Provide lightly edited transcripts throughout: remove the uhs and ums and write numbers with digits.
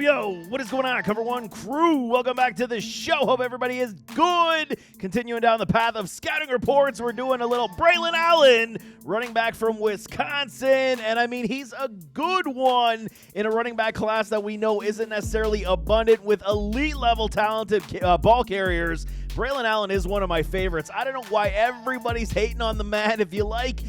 Yo, what is going on, Cover One crew? Welcome back to the show. Hope everybody is good. Continuing down the path of scouting reports, we're doing a little Braelon Allen, running back from Wisconsin. And I mean, he's a good one in a running back class that we know isn't necessarily abundant with elite level talented ball carriers. Braelon Allen is one of my favorites. I don't know why everybody's hating on the man. If you like,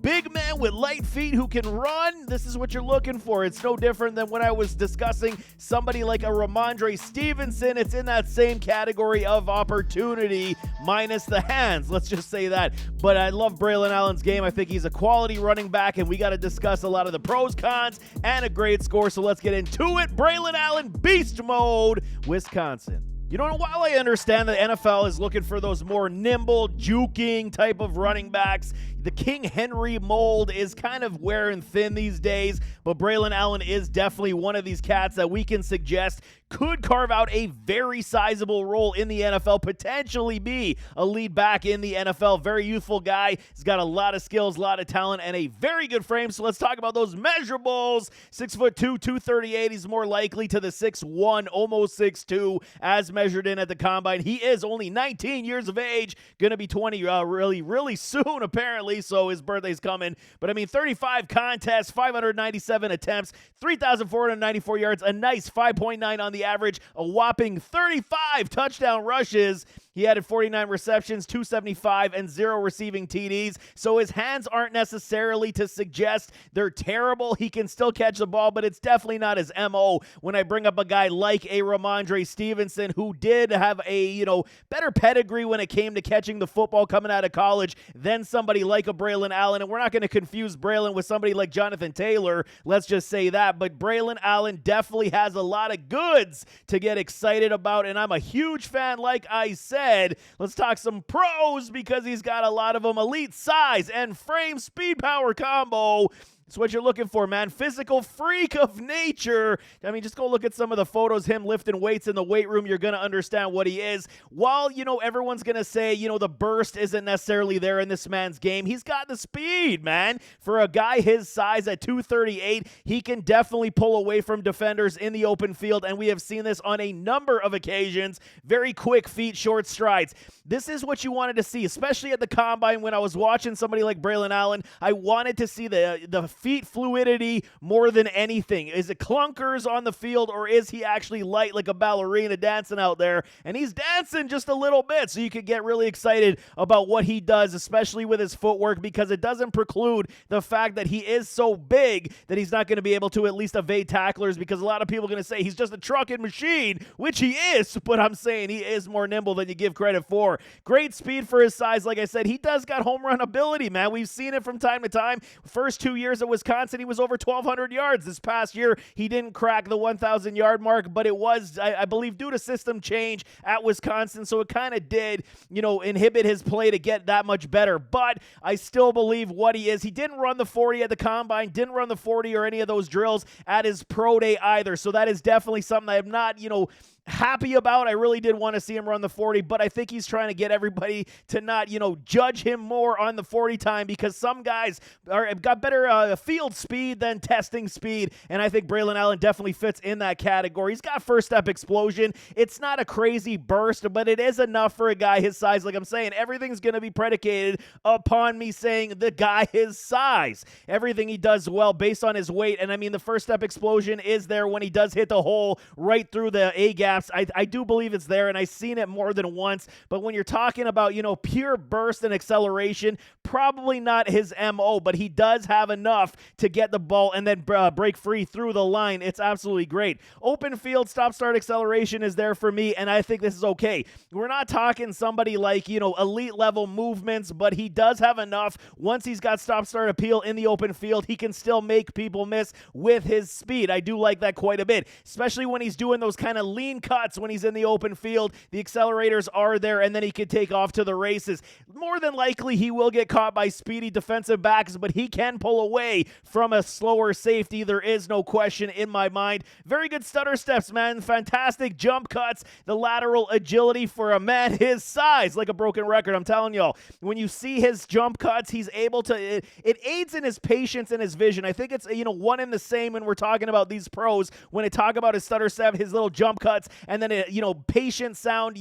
big man with light feet who can run, this is what you're looking for. It's no different than when I was discussing somebody like a Ramondre Stevenson. It's in that same category of opportunity, minus the hands. Let's just say that. But I love Braelon Allen's game. I think he's a quality running back, and we got to discuss a lot of the pros, cons, and a grade score. So let's get into it. Braelon Allen, beast mode, Wisconsin. While I understand the NFL is looking for those more nimble, juking type of running backs, the King Henry mold is kind of wearing thin these days, but Braelon Allen is definitely one of these cats that we can suggest could carve out a very sizable role in the NFL, potentially be a lead back in the NFL. Very youthful guy. He's got a lot of skills, a lot of talent, and a very good frame. So let's talk about those measurables. 6'2", 238. He's more likely to the 6'1", almost 6'2", as measured in at the combine. He is only 19 years of age, going to be 20 really soon, apparently, so his birthday's coming. But I mean, 35 contests, 597 attempts, 3,494 yards, a nice 5.9 on the average, a whopping 35 touchdown rushes. He added 49 receptions, 275, and 0 receiving TDs. So his hands aren't necessarily to suggest they're terrible. He can still catch the ball, but it's definitely not his MO when I bring up a guy like a Ramondre Stevenson, who did have a, better pedigree when it came to catching the football coming out of college than somebody like a Braelon Allen. And we're not going to confuse Braelon with somebody like Jonathan Taylor. Let's just say that. But Braelon Allen definitely has a lot of goods to get excited about, and I'm a huge fan, like I said. Let's talk some pros because he's got a lot of them. Elite size and frame speed power combo. It's what you're looking for, man. Physical freak of nature. I mean, just go look at some of the photos, him lifting weights in the weight room. You're going to understand what he is. While, everyone's going to say, the burst isn't necessarily there in this man's game, he's got the speed, man. For a guy his size at 238, he can definitely pull away from defenders in the open field, and we have seen this on a number of occasions. Very quick feet, short strides. This is what you wanted to see, especially at the combine when I was watching somebody like Braelon Allen. I wanted to see the feet fluidity more than anything. Is it clunkers on the field, or is he actually light like a ballerina dancing out there? And he's dancing just a little bit, so you could get really excited about what he does, especially with his footwork, because it doesn't preclude the fact that he is so big that he's not going to be able to at least evade tacklers, because a lot of people are going to say he's just a trucking machine, which he is, but I'm saying he is more nimble than you give credit for. Great speed for his size. Like I said, he does got home run ability, man. We've seen it from time to time. First 2 years at Wisconsin, he was over 1,200 yards. This past year, he didn't crack the 1,000-yard mark, but it was, I believe, due to system change at Wisconsin, so it kind of did, inhibit his play to get that much better. But I still believe what he is. He didn't run the 40 at the combine, didn't run the 40 or any of those drills at his pro day either, so that is definitely something I am not, happy about. I really did want to see him run the 40, but I think he's trying to get everybody to not, judge him more on the 40 time, because some guys got better field speed than testing speed, and I think Braelon Allen definitely fits in that category. He's got first step explosion. It's not a crazy burst, but it is enough for a guy his size. Like I'm saying, everything's going to be predicated upon me saying the guy his size. Everything he does well based on his weight, and I mean, the first step explosion is there when he does hit the hole right through the A-gap. I do believe it's there, and I've seen it more than once. But when you're talking about, pure burst and acceleration, probably not his MO, but he does have enough to get the ball and then break free through the line. It's absolutely great. Open field stop-start acceleration is there for me, and I think this is okay. We're not talking somebody like, elite-level movements, but he does have enough. Once he's got stop-start appeal in the open field, he can still make people miss with his speed. I do like that quite a bit, especially when he's doing those kind of lean clean cuts when he's in the open field. The accelerators are there, and then he could take off to the races. More than likely, he will get caught by speedy defensive backs, but he can pull away from a slower safety. There is no question in my mind. Very good stutter steps, man. Fantastic jump cuts. The lateral agility for a man his size, like a broken record, I'm telling y'all. When you see his jump cuts, he's able to, it aids in his patience and his vision. I think it's, one and the same when we're talking about these pros. When I talk about his stutter step, his little jump cuts, and then, patient sound,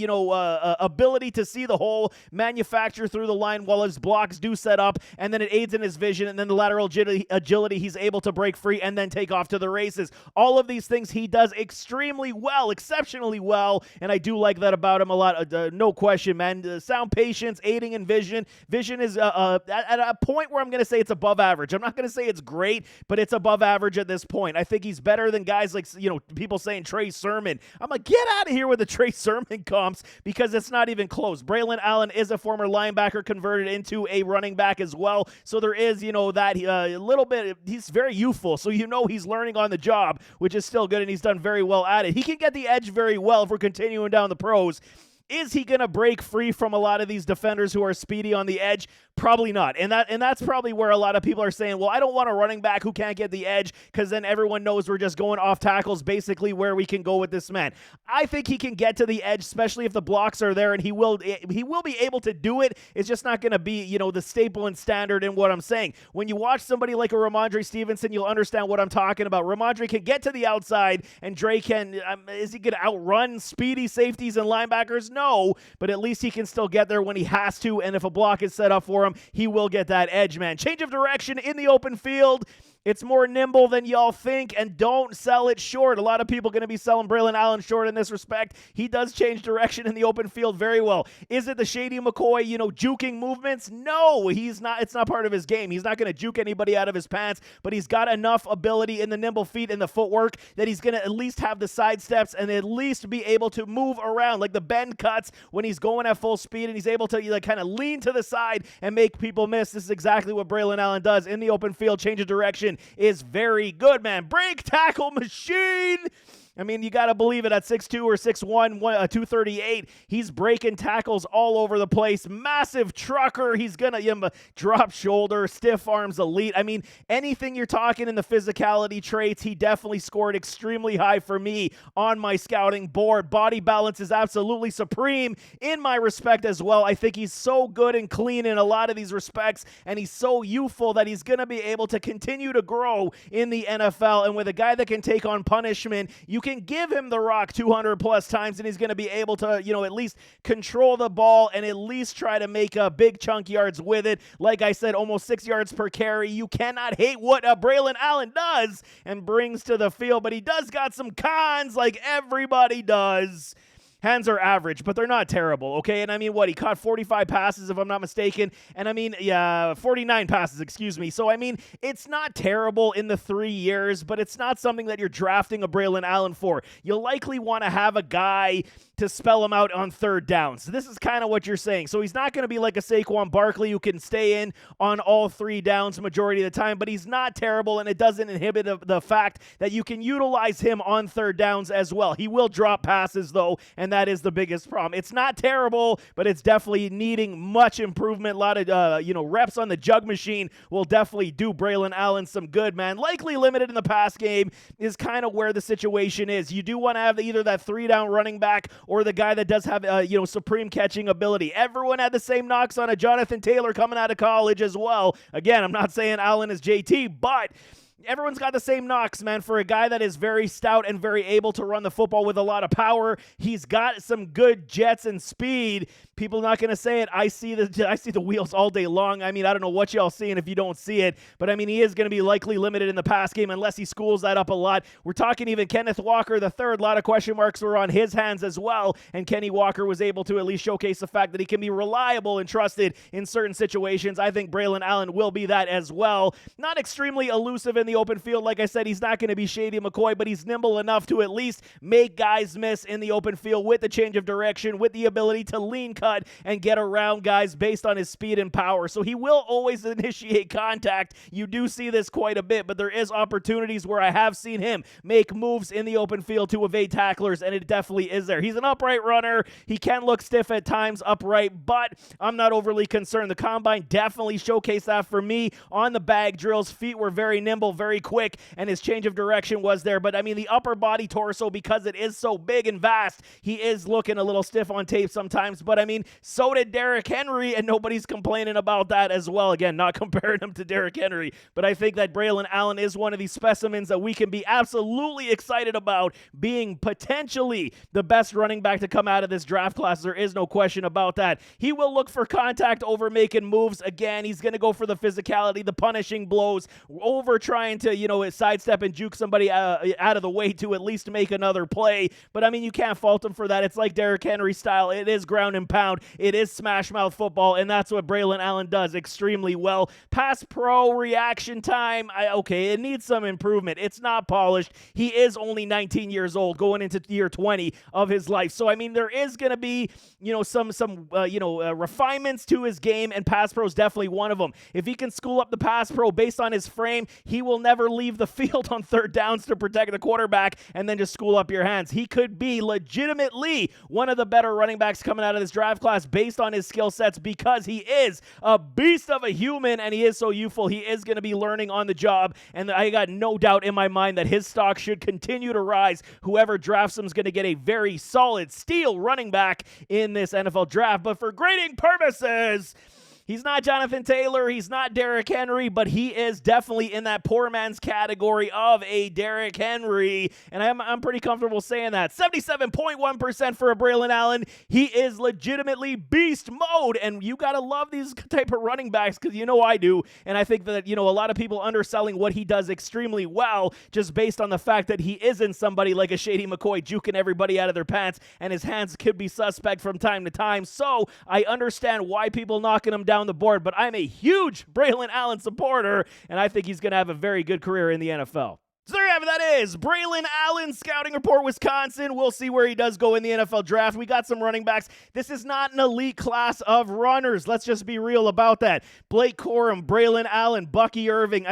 ability to see the whole manufacture through the line while his blocks do set up, and then it aids in his vision, and then the lateral agility, he's able to break free and then take off to the races. All of these things he does extremely well, exceptionally well, and I do like that about him a lot. No question, man. Sound patience, aiding in vision. Vision is at a point where I'm going to say it's above average. I'm not going to say it's great, but it's above average at this point. I think he's better than guys like, people saying Trey Sermon. I'm like, get out of here with the Trey Sermon comps, because it's not even close. Braelon Allen is a former linebacker converted into a running back as well, so there is, that a little bit, he's very youthful, so he's learning on the job, which is still good, and he's done very well at it. He can get the edge very well if we're continuing down the pros. Is he going to break free from a lot of these defenders who are speedy on the edge? Probably not. And that's probably where a lot of people are saying, well, I don't want a running back who can't get the edge, because then everyone knows we're just going off tackles, basically where we can go with this man. I think he can get to the edge, especially if the blocks are there, and he will be able to do it. It's just not going to be, the staple and standard in what I'm saying. When you watch somebody like a Ramondre Stevenson, you'll understand what I'm talking about. Ramondre can get to the outside, and Dre can, is he going to outrun speedy safeties and linebackers? No, but at least he can still get there when he has to, and if a block is set up for him, he will get that edge, man. Change of direction in the open field. It's more nimble than y'all think, and don't sell it short. A lot of people going to be selling Braelon Allen short in this respect. He does change direction in the open field very well. Is it the Shady McCoy, juking movements? No, he's not. It's not part of his game. He's not going to juke anybody out of his pants, but he's got enough ability in the nimble feet and the footwork that he's going to at least have the side steps and at least be able to move around, like the bend cuts when he's going at full speed, and he's able to kind of lean to the side and make people miss. This is exactly what Braelon Allen does in the open field. Change of direction is very good, man. Break tackle machine. I mean, you got to believe it at 6'2 or 6'1", 238. He's breaking tackles all over the place. Massive trucker. He's going to drop shoulder, stiff arms, elite. I mean, anything you're talking in the physicality traits, he definitely scored extremely high for me on my scouting board. Body balance is absolutely supreme in my respect as well. I think he's so good and clean in a lot of these respects, and he's so youthful that he's going to be able to continue to grow in the NFL. And with a guy that can take on punishment, you can give him the rock 200 plus times, and he's going to be able to, at least control the ball and at least try to make big chunk yards with it. Like I said, almost 6 yards per carry. You cannot hate what Braelon Allen does and brings to the field, but he does got some cons like everybody does. Hands are average, but they're not terrible, okay? And I mean, he caught 45 passes, if I'm not mistaken. And I mean, 49 passes, excuse me. So, I mean, it's not terrible in the 3 years, but it's not something that you're drafting a Braelon Allen for. You'll likely want to have a guy to spell him out on third downs. So this is kind of what you're saying. So he's not going to be like a Saquon Barkley who can stay in on all 3 downs majority of the time, but he's not terrible, and it doesn't inhibit the fact that you can utilize him on third downs as well. He will drop passes, though, and that is the biggest problem. It's not terrible, but it's definitely needing much improvement. A lot of, reps on the jug machine will definitely do Braelon Allen some good, man. Likely limited in the pass game is kind of where the situation is. You do want to have either that 3-down running back or the guy that does have, supreme catching ability. Everyone had the same knocks on a Jonathan Taylor coming out of college as well. Again, I'm not saying Allen is JT, but everyone's got the same knocks, man. For a guy that is very stout and very able to run the football with a lot of power, he's got some good jets and speed. People are not going to say it. I see the wheels all day long. I mean, I don't know what y'all seeing if you don't see it, but I mean, he is going to be likely limited in the pass game unless he schools that up a lot. We're talking even Kenneth Walker the third. A lot of question marks were on his hands as well, and Kenny Walker was able to at least showcase the fact that he can be reliable and trusted in certain situations. I think Braelon Allen will be that as well. Not extremely elusive in the open field. Like I said, he's not going to be Shady McCoy, but he's nimble enough to at least make guys miss in the open field with the change of direction, with the ability to lean cut and get around guys based on his speed and power. So he will always initiate contact. You do see this quite a bit, but there is opportunities where I have seen him make moves in the open field to evade tacklers, and it definitely is there. He's an upright runner. He can look stiff at times upright, but I'm not overly concerned. The combine definitely showcased that for me on the bag drills. Feet were very nimble, very quick, and his change of direction was there. But I mean, the upper body torso, because it is so big and vast, he is looking a little stiff on tape sometimes. But I mean, so did Derrick Henry, and nobody's complaining about that as well. Again, not comparing him to Derrick Henry, but I think that Braelon Allen is one of these specimens that we can be absolutely excited about being potentially the best running back to come out of this draft class. There is no question about that. He will look for contact over making moves. Again, he's going to go for the physicality, the punishing blows, over trying to, sidestep and juke somebody out of the way to at least make another play. But I mean, you can't fault him for that. It's like Derrick Henry style. It is ground and pound. It is smash mouth football, and that's what Braelon Allen does extremely well. Pass pro reaction time, it needs some improvement. It's not polished. He is only 19 years old, going into year 20 of his life. So I mean, there is going to be, some refinements to his game, and pass pro is definitely one of them. If he can school up the pass pro based on his frame, he will never leave the field on third downs to protect the quarterback and then just school up your hands. He could be legitimately one of the better running backs coming out of this draft class based on his skill sets, because he is a beast of a human and he is so youthful. He is going to be learning on the job, and I got no doubt in my mind that his stock should continue to rise. Whoever drafts him is going to get a very solid steel running back in this NFL draft. But for grading purposes, he's not Jonathan Taylor, he's not Derrick Henry, but he is definitely in that poor man's category of a Derrick Henry, and I'm pretty comfortable saying that. 77.1% for a Braelon Allen. He is legitimately beast mode, and you gotta love these type of running backs, because I do, and I think that, a lot of people underselling what he does extremely well just based on the fact that he isn't somebody like a Shady McCoy juking everybody out of their pants, and his hands could be suspect from time to time. So I understand why people knocking him down the board, but I'm a huge Braelon Allen supporter, and I think he's going to have a very good career in the NFL. So there you have it. That is Braelon Allen, Scouting Report, Wisconsin. We'll see where he does go in the NFL draft. We got some running backs. This is not an elite class of runners. Let's just be real about that. Blake Corum, Braelon Allen, Bucky Irving.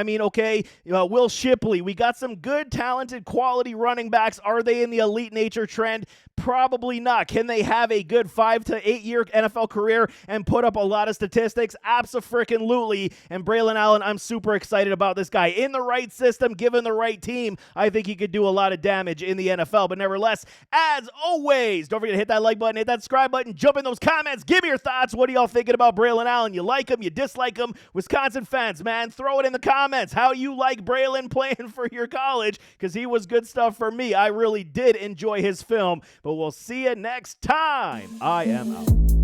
Will Shipley. We got some good, talented, quality running backs. Are they in the elite nature trend? Probably not. Can they have a good 5 to 8 year NFL career and put up a lot of statistics? Abso-freaking-lutely. And Braelon Allen, I'm super excited about this guy. In the right system, given the right team, I think he could do a lot of damage in the NFL. But nevertheless, as always, don't forget to hit that like button, hit that subscribe button, jump in those comments, give me your thoughts. What are y'all thinking about Braelon Allen? You like him? You dislike him? Wisconsin fans, man, throw it in the comments. How you like Braelon playing for your college? Because he was good stuff for me. I really did enjoy his film. But we'll see you next time. I am out.